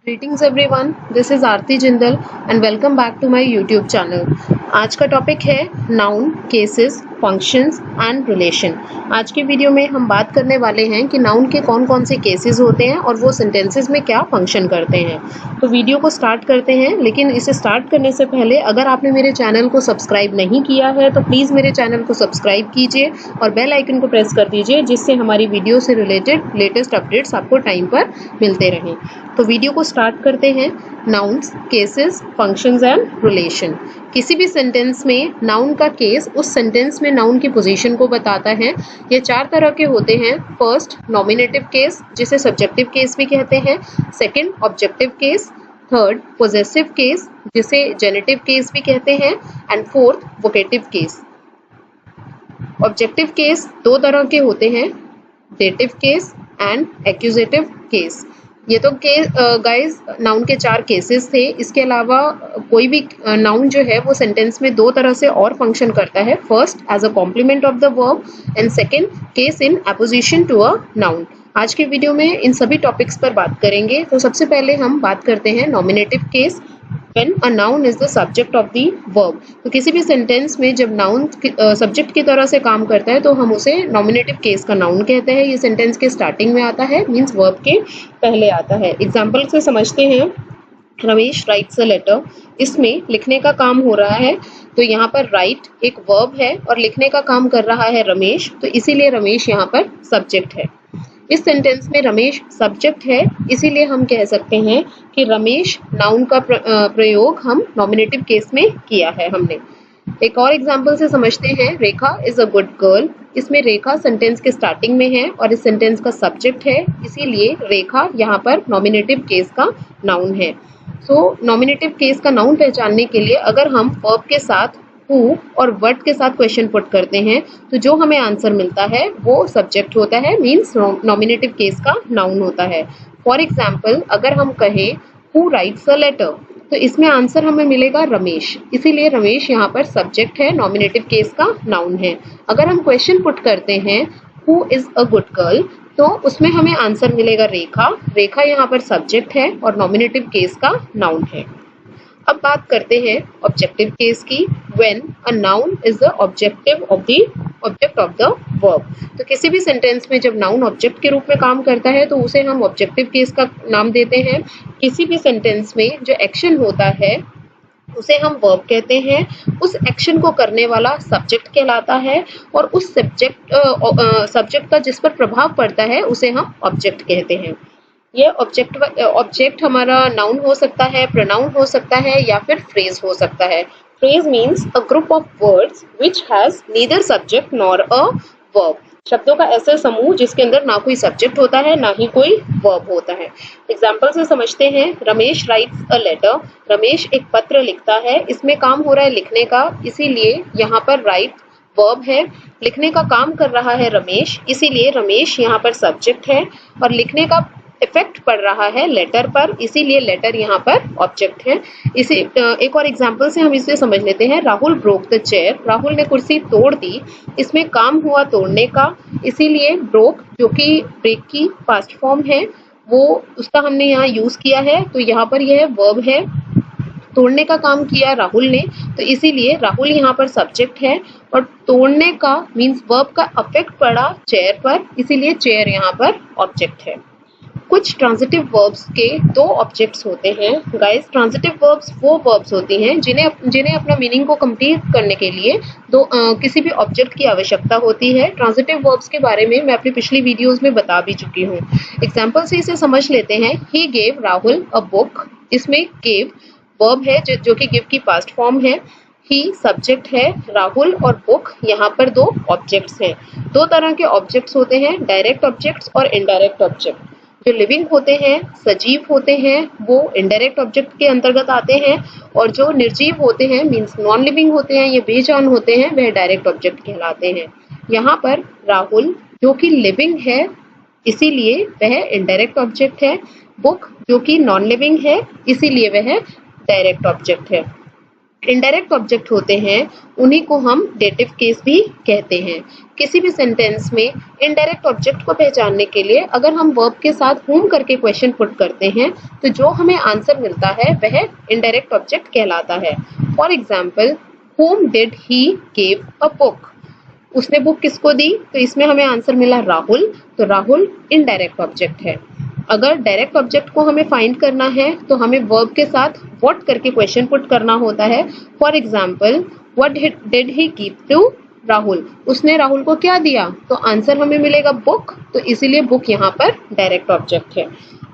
Greetings everyone, this is Aarti Jindal and welcome back to my YouTube channel. आज का topic है noun, cases, functions and relation. आज की video में हम बात करने वाले हैं कि नाउन के कौन कौन से केसेस होते हैं और वो सेंटेंसेस में क्या फंक्शन करते हैं। तो वीडियो को स्टार्ट करते हैं, लेकिन इसे स्टार्ट करने से पहले अगर आपने मेरे चैनल को सब्सक्राइब नहीं किया है तो प्लीज़ मेरे चैनल को सब्सक्राइब कीजिए और बेल आइकन को प्रेस कर दीजिए, जिससे हमारी वीडियो से रिलेटेड लेटेस्ट अपडेट्स आपको टाइम पर मिलते रहें। तो वीडियो को स्टार्ट करते हैं। Nouns, cases, functions and relation. किसी भी सेंटेंस में नाउन का केस उस सेंटेंस में नाउन की पोजीशन को बताता है। ये चार तरह के होते हैं। फर्स्ट, नॉमिनेटिव केस, जिसे सब्जेक्टिव केस भी कहते हैं। Second, objective case. Third, possessive case, जिसे जेनेटिव केस भी कहते हैं। And fourth, vocative case. Objective case दो तरह के होते हैं, dative case and accusative case. ये तो गाइस नाउन के चार केसेस थे। इसके अलावा कोई भी नाउन जो है वो सेंटेंस में दो तरह से और फंक्शन करता है। First, as a complement of the verb, and second, case in apposition to a noun. आज के वीडियो में इन सभी टॉपिक्स पर बात करेंगे। तो सबसे पहले हम बात करते हैं nominative case. When a noun is the subject of the verb, तो किसी भी सेंटेंस में जब नाउन सब्जेक्ट की तरह से काम करता है तो हम उसे नॉमिनेटिव केस का नाउन कहते हैं। ये सेंटेंस के स्टार्टिंग में आता है, मीन्स वर्ब के पहले आता है। एग्जाम्पल से समझते हैं। Ramesh writes a letter. इसमें लिखने का काम हो रहा है, तो यहाँ पर राइट एक वर्ब है और लिखने का काम कर रहा है रमेश, तो इसीलिए रमेश यहाँ पर सब्जेक्ट है। इस सेंटेंस में रमेश सब्जेक्ट है, इसीलिए हम कह सकते हैं कि रमेश नाउन का प्रयोग हम नॉमिनेटिव केस में किया है हमने। एक और एग्जांपल से समझते हैं। रेखा इज अ गुड गर्ल। इसमें रेखा सेंटेंस के स्टार्टिंग में है और इस सेंटेंस का सब्जेक्ट है, इसीलिए रेखा यहाँ पर नॉमिनेटिव केस का नाउन है। सो नॉमिनेटिव केस का नाउन पहचानने के लिए अगर हम वर्ब के साथ हु और व्हाट के साथ क्वेश्चन पुट करते हैं तो जो हमें आंसर मिलता है वो सब्जेक्ट होता है, मीन्स नॉमिनेटिव केस का नाउन होता है। फॉर एग्जाम्पल, अगर हम कहें हु राइट्स अ लेटर, तो इसमें आंसर हमें मिलेगा रमेश, इसीलिए रमेश यहाँ पर सब्जेक्ट है, नॉमिनेटिव केस का नाउन है। अगर हम क्वेश्चन पुट करते हैं who is a good girl, तो उसमें हमें आंसर मिलेगा रेखा। रेखा यहाँ पर सब्जेक्ट है और नॉमिनेटिव केस का नाउन है। अब बात करते हैं ऑब्जेक्टिव केस की। When a noun is the object of the verb, तो किसी भी सेंटेंस में जब नाउन ऑब्जेक्ट के रूप में काम करता है तो उसे हम ऑब्जेक्टिव केस का नाम देते हैं। किसी भी सेंटेंस में जो एक्शन होता है उसे हम वर्ब कहते हैं। उस एक्शन को करने वाला सब्जेक्ट कहलाता है और उस सब्जेक्ट का जिस पर प्रभाव पड़ता है उसे हम ऑब्जेक्ट कहते हैं। ये ऑब्जेक्ट हमारा नाउन हो सकता है, प्रोनाउन हो सकता है या फिर फ्रेज हो सकता है। Phrase means a group of words which has neither subject nor a verb. शब्दों का ऐसा समूह जिसके अंदर ना कोई सब्जेक्ट होता है ना ही कोई वर्ब होता है। एग्जाम्पल से समझते हैं। Ramesh writes a letter. Ramesh एक पत्र लिखता है। इसमें काम हो रहा है लिखने का, इसीलिए यहाँ पर राइट वर्ब है। लिखने का काम कर रहा है रमेश, इसीलिए रमेश यहाँ पर सब्जेक्ट है और लिखने का इफेक्ट पड़ रहा है लेटर पर, इसीलिए लेटर यहाँ पर ऑब्जेक्ट है। इसी एक और एग्जांपल से हम इसे समझ लेते हैं। Rahul broke the chair. Rahul ने कुर्सी तोड़ दी। इसमें काम हुआ तोड़ने का, इसीलिए ब्रोक जो कि ब्रेक की पास्ट फॉर्म है वो उसका हमने यहाँ यूज किया है, तो यहाँ पर यह वर्ब है। तोड़ने का काम किया राहुल ने, तो इसीलिए राहुल यहाँ पर सब्जेक्ट है और तोड़ने का मीन्स वर्ब का इफेक्ट पड़ा चेयर पर, इसीलिए चेयर यहाँ पर ऑब्जेक्ट है। कुछ ट्रांजिटिव वर्ब्स के दो ऑब्जेक्ट्स होते हैं। गाइस, ट्रांजिटिव वर्ब्स वो वर्ब्स होती हैं जिन्हें अपना मीनिंग को कंप्लीट करने के लिए किसी भी ऑब्जेक्ट की आवश्यकता होती है। ट्रांजिटिव वर्ब्स के बारे में मैं अपनी पिछली वीडियोस में बता भी चुकी हूँ। एग्जाम्पल से इसे समझ लेते हैं। He gave Rahul a book. इसमें गेव वर्ब है जो कि गिव की पास्ट फॉर्म है। ही सब्जेक्ट है, राहुल और बुक यहाँ पर दो ऑब्जेक्ट्स हैं। दो तरह के ऑब्जेक्ट्स होते हैं, डायरेक्ट ऑब्जेक्ट्स और इनडायरेक्ट ऑब्जेक्ट। जो लिविंग होते हैं, सजीव होते हैं, वो इनडायरेक्ट ऑब्जेक्ट के अंतर्गत आते हैं और जो निर्जीव होते हैं मीन्स नॉन लिविंग होते हैं, ये बेजान होते हैं, वह डायरेक्ट ऑब्जेक्ट कहलाते हैं। यहाँ पर राहुल जो कि लिविंग है, इसीलिए वह इनडायरेक्ट ऑब्जेक्ट है। बुक जो कि नॉन लिविंग है, इसीलिए वह डायरेक्ट ऑब्जेक्ट है। इनडायरेक्ट ऑब्जेक्ट होते हैं उन्हीं को हम डेटिव केस भी कहते हैं। किसी भी सेंटेंस में इनडायरेक्ट ऑब्जेक्ट को पहचानने के लिए अगर हम वर्ब के साथ whom करके क्वेश्चन पुट करते हैं तो जो हमें आंसर मिलता है वह इनडायरेक्ट ऑब्जेक्ट कहलाता है। For example, whom did he give a book? उसने बुक किसको दी? तो इसमें हमें आंसर मिला राहुल, तो राहुल इनडायरेक्ट ऑब्जेक्ट है। अगर डायरेक्ट ऑब्जेक्ट को हमें फाइंड करना है तो हमें वर्ब के साथ व्हाट करके क्वेश्चन पुट करना होता है। For example, what did he give to Rahul? उसने राहुल को क्या दिया? तो आंसर हमें मिलेगा बुक, तो इसीलिए बुक यहाँ पर डायरेक्ट ऑब्जेक्ट है।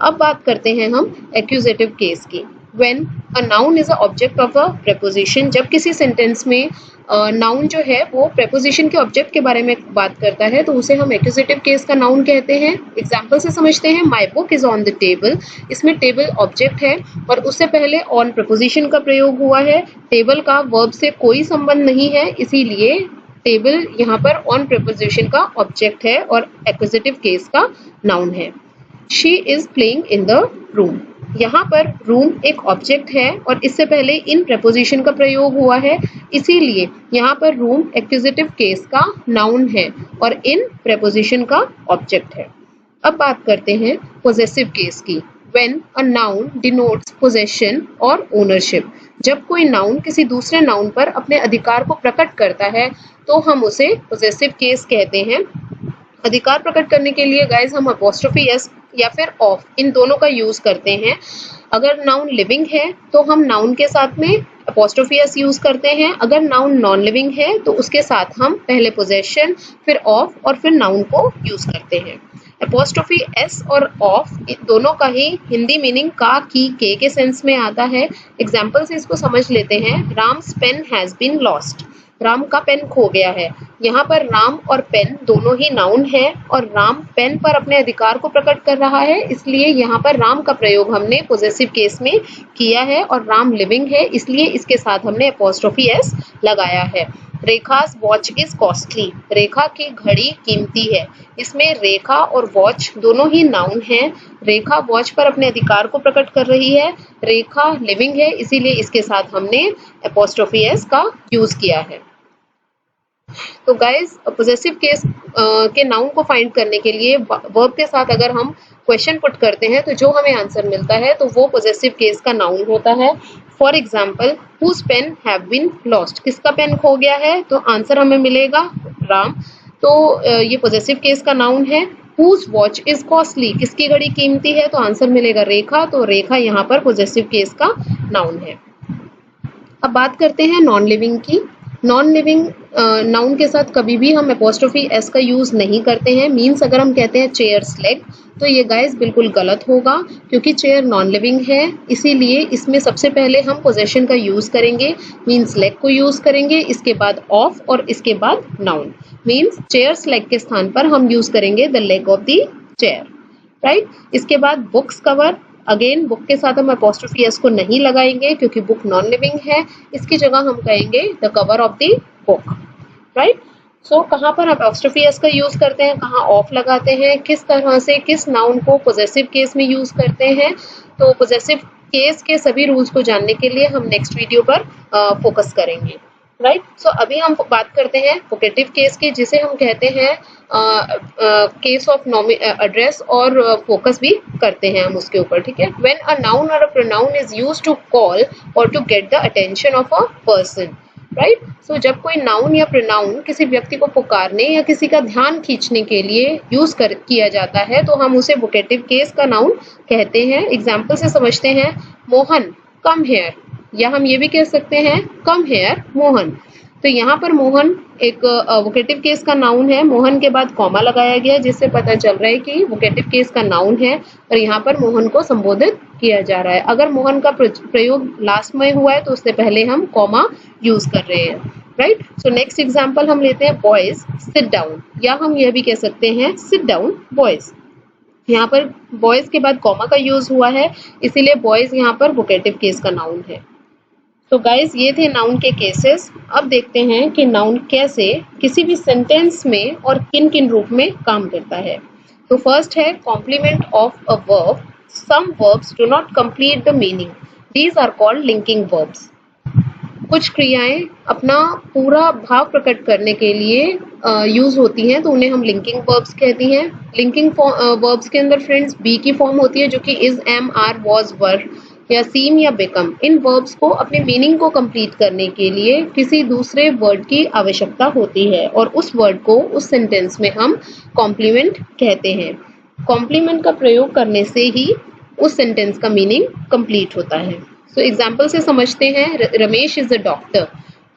अब बात करते हैं हम एक्यूजेटिव केस की। When a noun is a object of a preposition, जब किसी सेंटेंस में नाउन जो है वो प्रेपोजिशन के ऑब्जेक्ट के बारे में बात करता है तो उसे हम एक्यूजेटिव केस का नाउन कहते हैं। एग्जाम्पल से समझते हैं, my book is on the table. इसमें टेबल ऑब्जेक्ट है और उससे पहले ऑन प्रेपोजिशन का प्रयोग हुआ है। टेबल का वर्ब से कोई संबंध नहीं है, इसीलिए टेबल यहाँ पर ऑन प्रेपोजिशन का ऑब्जेक्ट है और एक्यूजेटिव केस का नाउन है। She is playing in the room. यहाँ पर रूम एक ऑब्जेक्ट है और इससे पहले इन प्रेपोजिशन का प्रयोग हुआ है, इसीलिए यहाँ पर रूम एक्यूजेटिव केस का नाउन है और इन प्रेपोजिशन का ऑब्जेक्ट है। अब बात करते हैं पोजेसिव केस की। When a noun denotes possession और ownership, जब कोई नाउन किसी दूसरे नाउन पर अपने अधिकार को प्रकट करता है तो हम उसे पोजेसिव केस कहते हैं। अधिकार प्रकट करने के लिए गाइज हम अपोस्ट्रोफी एस या फिर ऑफ, इन दोनों का यूज करते हैं। अगर नाउन लिविंग है तो हम नाउन के साथ में अपोस्ट्रोफी एस यूज करते हैं। अगर नाउन नॉन लिविंग है तो उसके साथ हम पहले पोजेशन, फिर ऑफ और फिर नाउन को यूज करते हैं। अपोस्ट्रोफी एस और ऑफ दोनों का ही हिंदी मीनिंग का, की, के सेंस में आता है। एग्जाम्पल से इसको समझ लेते हैं। Ram's pen has been lost. Ram का पेन खो गया है। यहाँ पर राम और पेन दोनों ही नाउन है और राम पेन पर अपने अधिकार को प्रकट कर रहा है, इसलिए यहाँ पर राम का प्रयोग हमने पोजेसिव केस में किया है और राम लिविंग है, इसलिए इसके साथ हमने अपोस्ट्रोफी एस लगाया है। रेखास वॉच इज कॉस्टली। रेखा की घड़ी कीमती है। इसमें रेखा और वॉच दोनों ही नाउन हैं। रेखा वॉच पर अपने अधिकार को प्रकट कर रही है, रेखा लिविंग है, इसीलिए इसके साथ हमने अपोस्ट्रोफी एस का यूज किया है। तो गाइज पोजेसिव केस के नाउन को फाइंड करने के लिए वर्ब के साथ अगर हम क्वेश्चन पुट करते हैं तो जो हमें आंसर मिलता है तो वो पोजेसिव केस का नाउन होता है। For example, whose pen have been lost. किसका पेन खो गया है? तो आंसर हमें मिलेगा राम, तो ये पोजेसिव केस का नाउन है। Whose watch is costly. किसकी घड़ी कीमती है? तो आंसर मिलेगा रेखा, तो रेखा यहाँ पर पोजेसिव केस का नाउन है। अब बात करते हैं नॉन लिविंग की। नॉन लिविंग नाउन के साथ कभी भी हम अपोस्ट्रोफी एस का यूज नहीं करते हैं। मीन्स अगर हम कहते हैं चेयर्स लेग तो ये गाइस बिल्कुल गलत होगा, क्योंकि चेयर नॉन लिविंग है, इसीलिए इसमें सबसे पहले हम पोजेशन का यूज करेंगे। मीन्स लेग को यूज करेंगे, इसके बाद ऑफ और इसके बाद नाउन। मीन्स चेयर्स लेग के स्थान पर हम यूज करेंगे the leg of the chair, right. इसके बाद बुक्स कवर। अगेन बुक के साथ हम अपोस्ट्रोफी एस को नहीं लगाएंगे क्योंकि बुक नॉन लिविंग है, इसकी जगह हम कहेंगे the cover of the book, right. So कहाँ पर अपोस्ट्रोफी एस का यूज करते हैं, कहाँ ऑफ लगाते हैं, किस तरह से किस नाउन को पोजेसिव केस में यूज करते हैं, तो पोजेसिव केस के सभी रूल्स को जानने के लिए हम नेक्स्ट वीडियो पर फोकस करेंगे, राइट। सो अभी हम बात करते हैं वोकेटिव केस की, जिसे हम कहते हैं केस ऑफ एड्रेस, और फोकस भी करते हैं हम उसके ऊपर, ठीक है। When a noun or a pronoun is used to call or to get the attention of a person, right. So जब कोई नाउन या प्रोनाउन किसी व्यक्ति को पुकारने या किसी का ध्यान खींचने के लिए यूज किया जाता है तो हम उसे वोकेटिव केस का नाउन कहते हैं। एग्जाम्पल से समझते हैं, मोहन कम हेयर, या हम ये भी कह सकते हैं कम हेयर मोहन। तो यहाँ पर मोहन एक वोकेटिव केस का नाउन है, मोहन के बाद कॉमा लगाया गया जिससे पता चल रहा है कि वोकेटिव केस का नाउन है और यहाँ पर मोहन को संबोधित किया जा रहा है। अगर मोहन का प्रयोग लास्ट में हुआ है तो उससे पहले हम कॉमा यूज कर रहे हैं, राइट। सो नेक्स्ट एग्जाम्पल हम लेते हैं, बॉयज सिट डाउन, या हम यह भी कह सकते हैं सिट डाउन बॉयज। यहाँ पर बॉयज के बाद कॉमा का यूज हुआ है, इसीलिए बॉयज यहाँ पर वोकेटिव केस का नाउन है। तो गाइज ये थे नाउन के केसेस। अब देखते हैं कि नाउन कैसे किसी भी सेंटेंस में और किन किन रूप में काम करता है। तो फर्स्ट है complement of a verb. Some verbs do not complete the meaning, these are called linking verbs. कुछ क्रियाएं अपना पूरा भाव प्रकट करने के लिए यूज होती हैं, तो उन्हें हम लिंकिंग वर्ब्स कहती हैं। लिंकिंग वर्ब्स के अंदर फ्रेंड्स बी की फॉर्म होती है, जो कि इज, एम, आर, वॉज, वर या सीम या बिकम। इन वर्ब्स को अपने मीनिंग को कंप्लीट करने के लिए किसी दूसरे वर्ड की आवश्यकता होती है और उस वर्ड को उस सेंटेंस में हम कॉम्प्लीमेंट कहते हैं। कॉम्प्लीमेंट का प्रयोग करने से ही उस सेंटेंस का मीनिंग कंप्लीट होता है। सो एग्जाम्पल से समझते हैं, Ramesh is a doctor,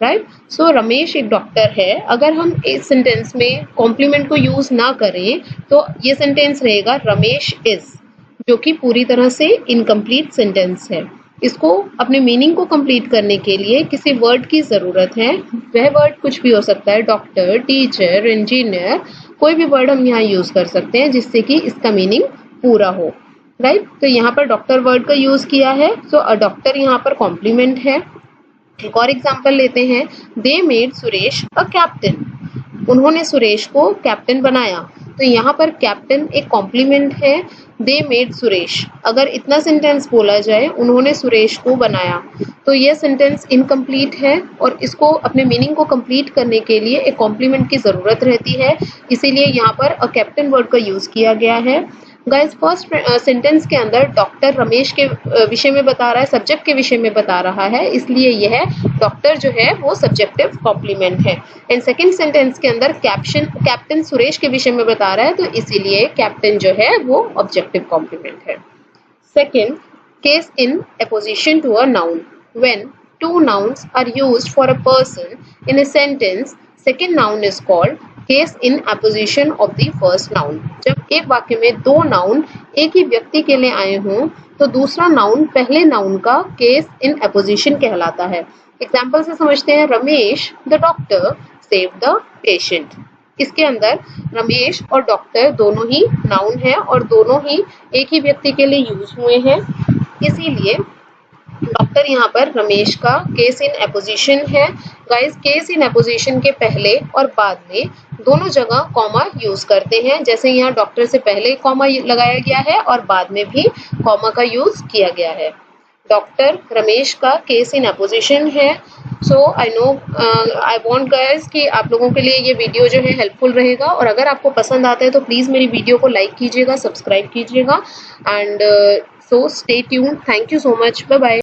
right. So Ramesh एक डॉक्टर है। अगर हम इस सेंटेंस में कॉम्प्लीमेंट को यूज ना करें तो ये सेंटेंस रहेगा रमेश इज, जो कि पूरी तरह से इनकम्प्लीट सेंटेंस है। इसको अपने मीनिंग को कंप्लीट करने के लिए किसी वर्ड की जरूरत है। वह वर्ड कुछ भी हो सकता है, डॉक्टर, टीचर, इंजीनियर, कोई भी वर्ड हम यहाँ यूज कर सकते हैं जिससे कि इसका मीनिंग पूरा हो, राइट। तो यहाँ पर डॉक्टर वर्ड का यूज किया है, सो अ डॉक्टर यहाँ पर कॉम्प्लीमेंट है। एक और एग्जाम्पल लेते हैं, they made Suresh a captain, उन्होंने सुरेश को कैप्टन बनाया। तो यहाँ पर कैप्टन एक कॉम्प्लीमेंट है, दे मेड सुरेश। अगर इतना सेंटेंस बोला जाए उन्होंने सुरेश को बनाया, तो यह सेंटेंस इनकम्प्लीट है और इसको अपने मीनिंग को कंप्लीट करने के लिए एक कॉम्प्लीमेंट की जरूरत रहती है, इसीलिए यहाँ पर अ कैप्टन वर्ड का यूज किया गया है। गाइस फर्स्ट सेंटेंस के अंदर डॉक्टर रमेश के विषय में बता रहा है, सब्जेक्ट के विषय में बता रहा है, इसलिए यह डॉक्टर जो है वो सब्जेक्टिव कॉम्प्लीमेंट है। एंड सेकंड सेंटेंस के अंदर कैप्टन सुरेश के विषय में बता रहा है, तो इसीलिए कैप्टन जो है वो ऑब्जेक्टिव कॉम्प्लीमेंट है। Second, case in apposition to a noun, when two nouns are used for a person in a sentence, second noun is called case in apposition of the first noun। जब एक वाक्य में दो noun एक ही व्यक्ति के लिए आए हों तो दूसरा नाउन पहले नाउन का केस इन एपोजिशन कहलाता है। एग्जाम्पल से समझते हैं, Ramesh the doctor save the patient. इसके अंदर रमेश और डॉक्टर दोनों ही नाउन है और दोनों ही एक ही व्यक्ति के लिए यूज हुए हैं, इसीलिए डॉक्टर यहाँ पर रमेश का केस इन एपोजिशन है। गाइस केस इन एपोजिशन के पहले और बाद में दोनों जगह कॉमा यूज करते हैं, जैसे यहाँ डॉक्टर से पहले कॉमा लगाया गया है और बाद में भी कॉमा का यूज किया गया है। डॉक्टर रमेश का केस इन एपोजिशन है। So I know I want guys कि आप लोगों के लिए ये वीडियो जो है हेल्पफुल रहेगा, और अगर आपको पसंद आता है तो प्लीज़ मेरी वीडियो को लाइक कीजिएगा, सब्सक्राइब कीजिएगा, and so stay tuned. Thank you so much. Bye bye.